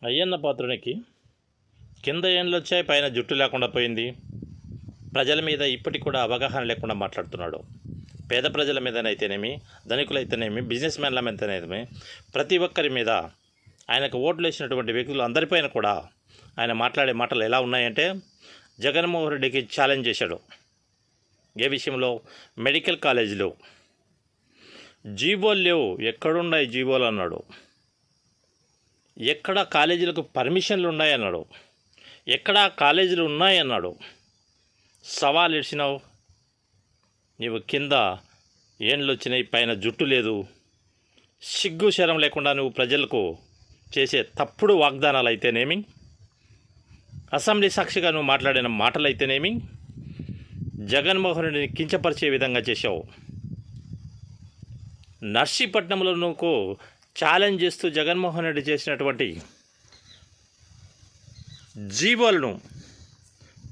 అయ్యన్న పాత్రునికి కింద ఏండ్లు వచ్చాయి, పైన జుట్టు లేకుండా పోయింది. ప్రజల మీద ఇప్పటికి కూడా అవగాహన లేకుండా మాట్లాడుతున్నాడు. పేద ప్రజల మీదనైతేనేమి, ధనికులైతేనేమి, బిజినెస్ మ్యాన్ల మీదనేమి, ప్రతి ఒక్కరి మీద ఆయనకు ఓట్లు వేసినటువంటి వ్యక్తులు అందరిపైన కూడా ఆయన మాట్లాడే మాటలు ఎలా ఉన్నాయంటే, జగన్మోహన్ రెడ్డికి ఛాలెంజ్ చేశాడు. ఏ విషయంలో? మెడికల్ కాలేజీలో జీవోలు లేవు, ఎక్కడున్నాయి జీవోలు అన్నాడు. ఎక్కడ కాలేజీలకు పర్మిషన్లు ఉన్నాయన్నాడు. ఎక్కడ కాలేజీలు ఉన్నాయన్నాడు. సవాల్ ఇచ్చినావు. నీవు కింద ఏండ్లు వచ్చినాయి, పైన జుట్టు లేదు, సిగ్గు శరం లేకుండా నువ్వు ప్రజలకు చేసే తప్పుడు వాగ్దానాలు అయితేనేమి, అసెంబ్లీ సాక్షిగా నువ్వు మాట్లాడిన మాటలు అయితేనేమి, జగన్మోహన్ రెడ్డిని కించపరిచే విధంగా చేశావు. నర్సీపట్నంలో నువ్వు ఛాలెంజ్ చేస్తూ జగన్మోహన్ రెడ్డి చేసినటువంటి జీవోలను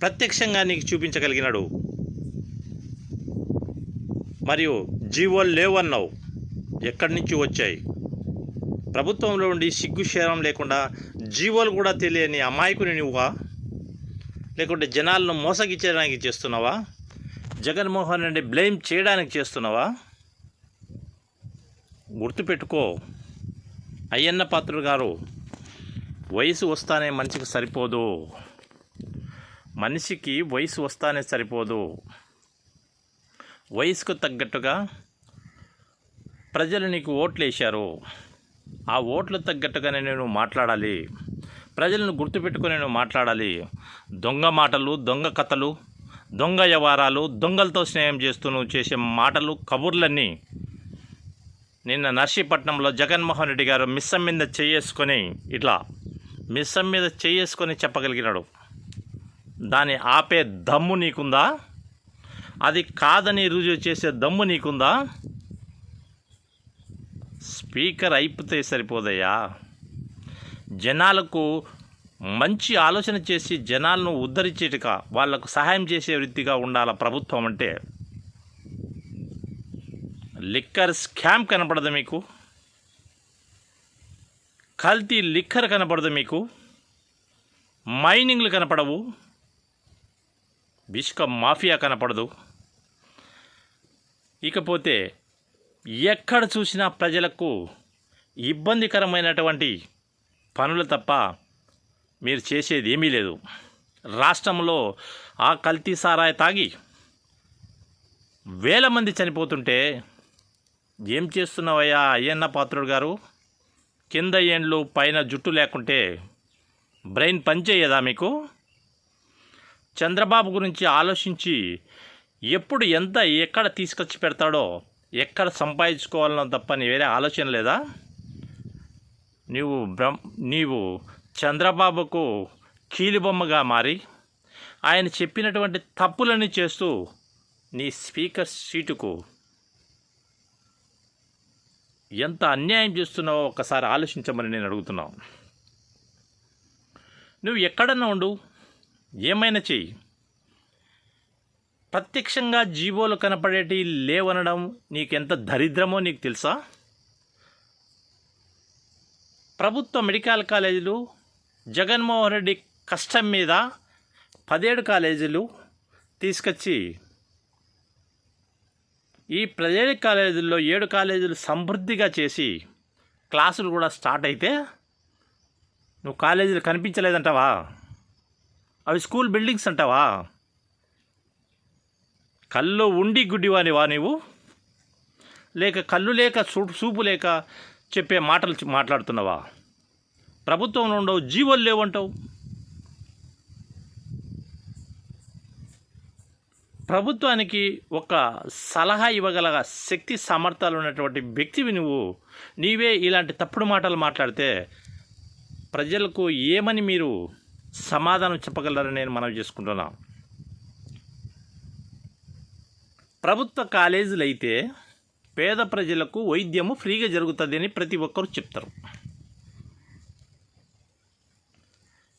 ప్రత్యక్షంగా నీకు చూపించగలిగినాడు. మరియు జీవోలు లేవన్నావు, ఎక్కడి నుంచి వచ్చాయి? ప్రభుత్వంలో ఉండి సిగ్గుశరం లేకుండా జీవోలు కూడా తెలియని అమాయకుని నువ్వా, లేకుంటే జనాలను మోసగించడానికి చేస్తున్నావా? జగన్మోహన్ రెడ్డి బ్లేమ్ చేయడానికి చేస్తున్నావా? గుర్తుపెట్టుకో అయ్యన్న పాత్రుడు గారు, వయసు వస్తానే మనిషికి సరిపోదు. మనిషికి వయసు వస్తానే సరిపోదు. వయసుకు తగ్గట్టుగా ప్రజలు నీకు ఓట్లు వేశారు. ఆ ఓట్లు తగ్గట్టుగానే నేను మాట్లాడాలి. ప్రజలను గుర్తుపెట్టుకుని నేను మాట్లాడాలి. దొంగ మాటలు, దొంగ కథలు, దొంగ వ్యవహారాలు, దొంగలతో స్నేహం చేస్తూ నువ్వు చేసే మాటలు, కబుర్లన్నీ నిన్న నర్సీపట్నంలో జగన్మోహన్ రెడ్డి గారు మిస్సం మీద చేసుకొని ఇట్లా మిస్సం మీద చేసుకొని చెప్పగలిగినాడు. దాన్ని ఆపే దమ్ము నీకుందా? అది కాదని రుజువు చేసే దమ్ము నీకుందా? స్పీకర్ అయిపోతే సరిపోదయ్యా. జనాలకు మంచి ఆలోచన చేసి జనాలను ఉద్ధరించేట్టుగా వాళ్లకు సహాయం చేసే వృత్తిగా ఉండాల ప్రభుత్వం అంటే. లిక్కర్ స్కామ్ కనపడదు మీకు, కల్తీ లిక్కర్ కనపడదు మీకు, మైనింగ్లు కనపడవు, ఇసుక మాఫియా కనపడదు. ఇకపోతే ఎక్కడ చూసినా ప్రజలకు ఇబ్బందికరమైనటువంటి పనులు తప్ప మీరు చేసేది ఏమీ లేదు. రాష్ట్రంలో ఆ కల్తీ సారాయి తాగి వేల మంది చనిపోతుంటే ఏం చేస్తున్నావయ్యా అయ్యన్న పాత్రుడు గారు? కింద ఏండ్లు పైన జుట్టు లేకుంటే బ్రెయిన్ పనిచేయదా మీకు? చంద్రబాబు గురించి ఆలోచించి ఎప్పుడు ఎంత ఎక్కడ తీసుకొచ్చి పెడతాడో, ఎక్కడ సంపాదించుకోవాలనో తప్ప నీ వేరే ఆలోచన లేదా? నీవు చంద్రబాబుకు కీలుబొమ్మగా మారి ఆయన చెప్పినటువంటి తప్పులని చేస్తూ నీ స్పీకర్ సీటుకు ఎంత అన్యాయం చేస్తున్నావో ఒక్కసారి ఆలోచించమని నేను అడుగుతున్నావు. నువ్వు ఎక్కడన్నా ఉండు, ఏమైనా చెయ్యి, ప్రత్యక్షంగా జీవోలు కనపడేటి లేవనడం నీకెంత దరిద్రమో నీకు తెలుసా? ప్రభుత్వ మెడికల్ కాలేజీలు జగన్మోహన్ రెడ్డి కష్టం మీద 17 కాలేజీలు తీసుకొచ్చి ఈ ప్రైవేట్ కాలేజీల్లో 7 కాలేజీలు సమృద్ధిగా చేసి క్లాసులు కూడా స్టార్ట్ అయితే నువ్వు కాలేజీలు కనిపించలేదంటావా? అవి స్కూల్ బిల్డింగ్స్ అంటావా? కళ్ళు ఉండి గుడ్డివానివా నీవు? లేక కళ్ళు లేక చూపు లేక చెప్పే మాటలు మాట్లాడుతున్నావా? ప్రభుత్వంలో ఉండవు, జీవోలు లేవంటావు. ప్రభుత్వానికి ఒక సలహా ఇవ్వగల శక్తి సామర్థ్యాలు ఉన్నటువంటి వ్యక్తివి నువ్వు. నీవే ఇలాంటి తప్పుడు మాటలు మాట్లాడితే ప్రజలకు ఏమని మీరు సమాధానం చెప్పగలరని నేను మనవి చేసుకుంటున్నా. ప్రభుత్వ కాలేజీలు అయితే పేద ప్రజలకు వైద్యము ఫ్రీగా జరుగుతుంది అని ప్రతి ఒక్కరు చెప్తారు.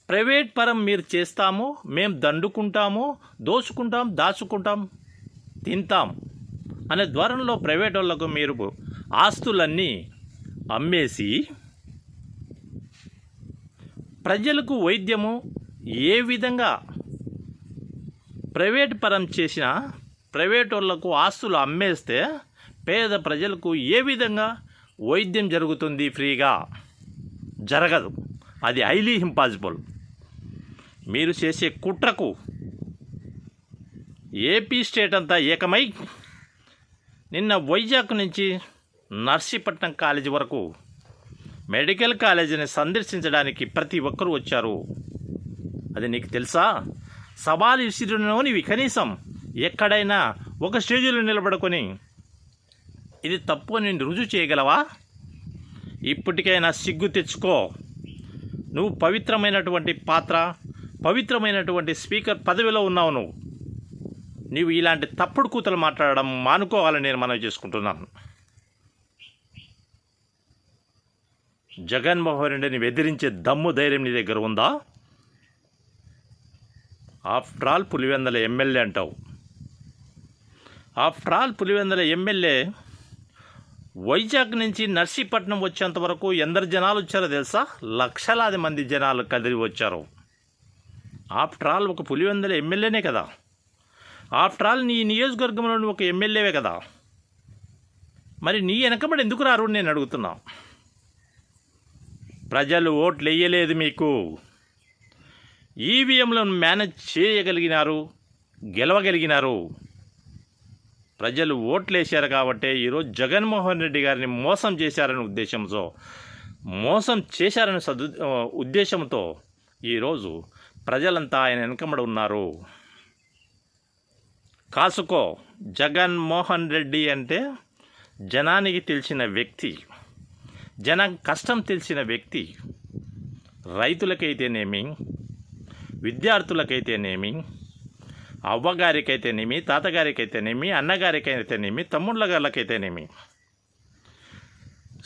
ప్రైవేట్ పరం మీరు చేస్తాము, మేము దండుకుంటాము, దోచుకుంటాం, దాచుకుంటాం, తింటాం అనే ధోరణిలో ప్రైవేట్ వాళ్ళకు మీరు ఆస్తులన్నీ అమ్మేసి ప్రజలకు వైద్యము ఏ విధంగా ప్రైవేట్ పరం చేసినా, ప్రైవేట్ వాళ్ళకు ఆస్తులు అమ్మేస్తే పేద ప్రజలకు ఏ విధంగా వైద్యం జరుగుతుంది ఫ్రీగా? జరగదు. అది హైలీ ఇంపాసిబుల్. మీరు చేసే కుట్రకు ఏపీ స్టేట్ అంతా ఏకమై నిన్న వైజాగ్ నుంచి నర్సీపట్నం కాలేజీ వరకు మెడికల్ కాలేజీని సందర్శించడానికి ప్రతి ఒక్కరూ వచ్చారు. అది నీకు తెలుసా? సవాలు విసిరినోనివి కనీసం ఎక్కడైనా ఒక స్టేజీలో నిలబడుకొని ఇది తప్పు అని రుజువు చేయగలవా? ఇప్పటికైనా సిగ్గు తెచ్చుకో. నువ్వు పవిత్రమైనటువంటి పాత్ర, పవిత్రమైనటువంటి స్పీకర్ పదవిలో ఉన్నావు. నీవు ఇలాంటి తప్పుడు కూతలు మాట్లాడడం మానుకోవాలని నేను మనవి చేసుకుంటున్నాను. జగన్మోహన్ రెడ్డిని ఎదిరించే దమ్ము ధైర్యం నీ దగ్గర ఉందా? ఆఫ్టర్ ఆల్ పులివెందుల ఎమ్మెల్యే అంటావు. After all Pulivendula MLA Vizag నుంచి నర్సీపట్నం వచ్చేంత వరకు ఎందరు జనాలు వచ్చారో తెలుసా? లక్షలాది మంది జనాలు కదిలి వచ్చారు. ఆఫ్టర్ ఆల్ ఒక పులివెందుల ఎమ్మెల్యేనే కదా. ఆఫ్టర్ ఆల్ నీ నియోజకవర్గంలోని ఒక ఎమ్మెల్యేవే కదా. మరి నీ వెనకబడి ఎందుకు రారు నేను అడుగుతున్నా. ప్రజలు ఓట్లు వేయలేదు మీకు. ఈవీఎంలను మేనేజ్ చేయగలిగినారు, గెలవగలిగినారు. ప్రజలు ఓట్లు వేశారు కాబట్టి ఈరోజు జగన్మోహన్ రెడ్డి గారిని మోసం చేశారనే ఉద్దేశంతో, మోసం చేశారనే ఉద్దేశంతో ఈరోజు ప్రజలంతా ఆయన వెనకబడి ఉన్నారు. కాసుకో. జగన్మోహన్ రెడ్డి అంటే జనానికి తెలిసిన వ్యక్తి, జనం కష్టం తెలిసిన వ్యక్తి. రైతులకైతేనేమి, విద్యార్థులకైతేనేమి, అవ్వగారికైతేనేమి, తాతగారికైతేనేమి, అన్నగారికైతేనేమి, తమ్ముళ్ళ గారికైతేనేమి,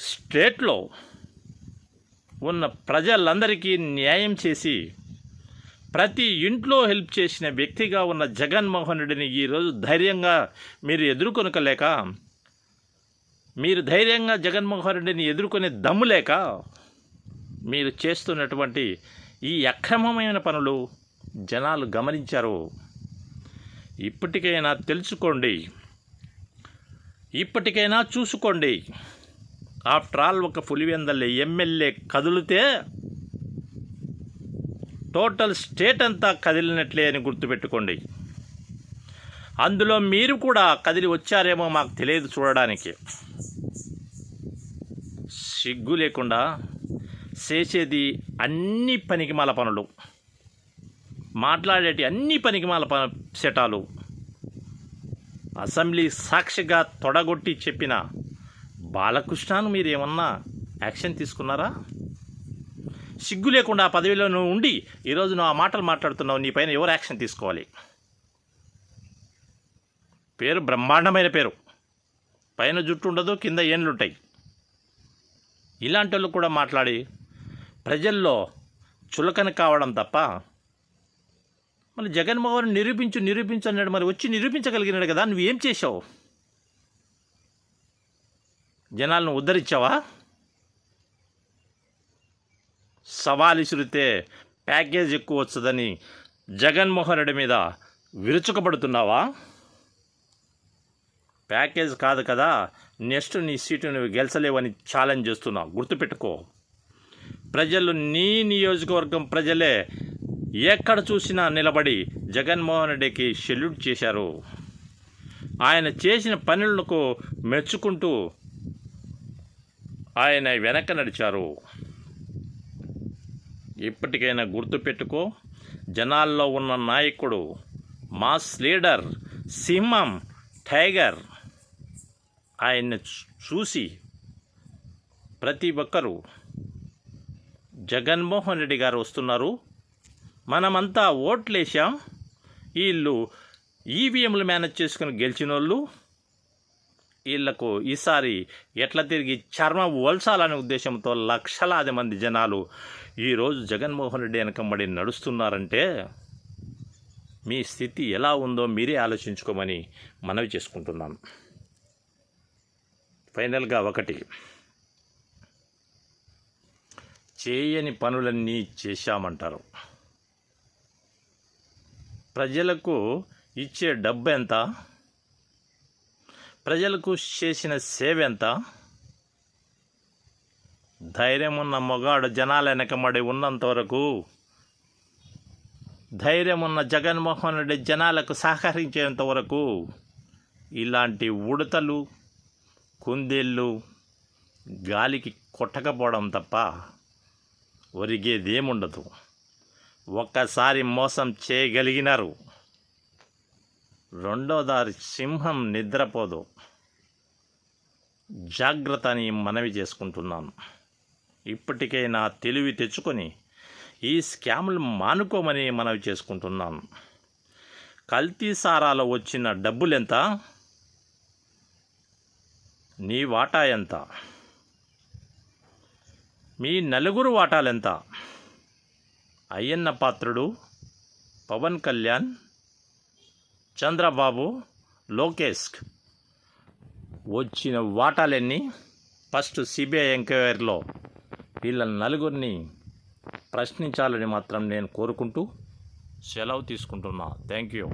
స్టేట్లో ఉన్న ప్రజలందరికీ న్యాయం చేసి ప్రతి ఇంట్లో హెల్ప్ చేసిన వ్యక్తిగా ఉన్న జగన్మోహన్ రెడ్డిని ఈరోజు ధైర్యంగా మీరు ఎదుర్కొనలేక, మీరు ధైర్యంగా జగన్మోహన్ రెడ్డిని ఎదుర్కొనే దమ్ము లేక మీరు చేస్తున్నటువంటి ఈ అక్రమమైన పనులు జనాలు గమనించారు. ఇప్పటికైనా తెలుసుకోండి, ఇప్పటికైనా చూసుకోండి. ఆఫ్టర్ ఆల్ ఒక పులివెందుల ఎమ్మెల్యే కదిలితే టోటల్ స్టేట్ అంతా కదిలినట్లే అని గుర్తుపెట్టుకోండి. అందులో మీరు కూడా కదిలి వచ్చారేమో మాకు తెలియదు చూడడానికి. సిగ్గు లేకుండా చేసేది అన్ని పనికిమాల పనులు, మాట్లాడేటి అన్ని పనికిమాల శటాలు. అసెంబ్లీ సాక్షిగా తొడగొట్టి చెప్పిన బాలకృష్ణను మీరు ఏమన్నా యాక్షన్ తీసుకున్నారా? సిగ్గు లేకుండా ఆ పదవిలో నువ్వు ఉండి ఈరోజు నువ్వు ఆ మాటలు మాట్లాడుతున్నావు. నీ పైన ఎవరు యాక్షన్ తీసుకోవాలి? పేరు బ్రహ్మాండమైన పేరు, పైన జుట్టు ఉండదు, కింద ఏళ్ళు ఉంటాయి. ఇలాంటి వాళ్ళు కూడా మాట్లాడి ప్రజల్లో చులకన కావడం తప్ప, మళ్ళీ జగన్మోహన్ నిరూపించు అన్నాడు. మరి వచ్చి నిరూపించగలిగినాడు కదా. నువ్వేం చేసావు? జనాలను ఉద్ధరించావా? సవాలు విసిరితే ప్యాకేజ్ ఎక్కువ వస్తుందని జగన్మోహన్ రెడ్డి మీద విరుచుకపడుతున్నావా? ప్యాకేజ్ కాదు కదా, నెక్స్ట్ నీ సీటు నువ్వు గెలిచలేవని ఛాలెంజ్ చేస్తున్నావు. గుర్తుపెట్టుకో. ప్రజలు నీ నియోజకవర్గం ప్రజలే ఎక్కడ చూసినా నిలబడి జగన్మోహన్ రెడ్డికి సెల్యూట్ చేశారు. ఆయన చేసిన పనులకు మెచ్చుకుంటూ ఆయన వెనక నడిచారు. ఇప్పటికైనా గుర్తుపెట్టుకో. జనాల్లో ఉన్న నాయకుడు, మాస్ లీడర్, సింహం, టైగర్, ఆయన్ని చూసి ప్రతి ఒక్కరూ జగన్మోహన్ రెడ్డి గారు వస్తున్నారు, మనమంతా ఓట్లేసాం, వీళ్ళు ఈవీఎంలు మేనేజ్ చేసుకుని గెలిచిన వాళ్ళు, వీళ్లకు ఈసారి ఎట్లా తిరిగి చర్మం వల్చాలనే ఉద్దేశంతో లక్షలాది మంది జనాలు ఈరోజు జగన్మోహన్ రెడ్డి వెనకబడి నడుస్తున్నారంటే మీ స్థితి ఎలా ఉందో మీరే ఆలోచించుకోమని మనవి చేసుకుంటున్నాను. ఫైనల్గా ఒకటి, చేయని పనులన్నీ చేశామంటారు. ప్రజలకు ఇచ్చే డబ్బు ఎంత, ప్రజలకు చేసిన సేవ ఎంత? ధైర్యం ఉన్న మొగాడు జనాల వెనకబడి ఉన్నంత వరకు, ధైర్యం ఉన్న జగన్మోహన్ రెడ్డి జనాలకు సహకరించేంత వరకు ఇలాంటి ఉడతలు కుందేళ్ళు గాలికి కొట్టకపోవడం తప్ప ఒరిగేదేముండదు. ఒక్కసారి మోసం చేయగలిగినారు, రెండోదారి సింహం నిద్రపోదు. జాగ్రత్త అని మనవి చేసుకుంటున్నాను. ఇప్పటికైనా తెలివి తెచ్చుకొని ఈ స్కాములు మానుకోమని మనవి చేసుకుంటున్నాను. కల్తీ సారాలో వచ్చిన డబ్బులెంత, నీ వాటా ఎంత, మీ నలుగురు వాటాలెంత? అయ్యన్న పాత్రుడు, పవన్ కళ్యాణ్, చంద్రబాబు, లోకేష్ వచ్చిన వాటాలన్నీ ఫస్ట్ సిబిఐ ఎంక్వైరీలో వీళ్ళ నలుగురిని ప్రశ్నించాలని మాత్రం నేను కోరుకుంటూ సెలవు తీసుకుంటున్నా. Thank you.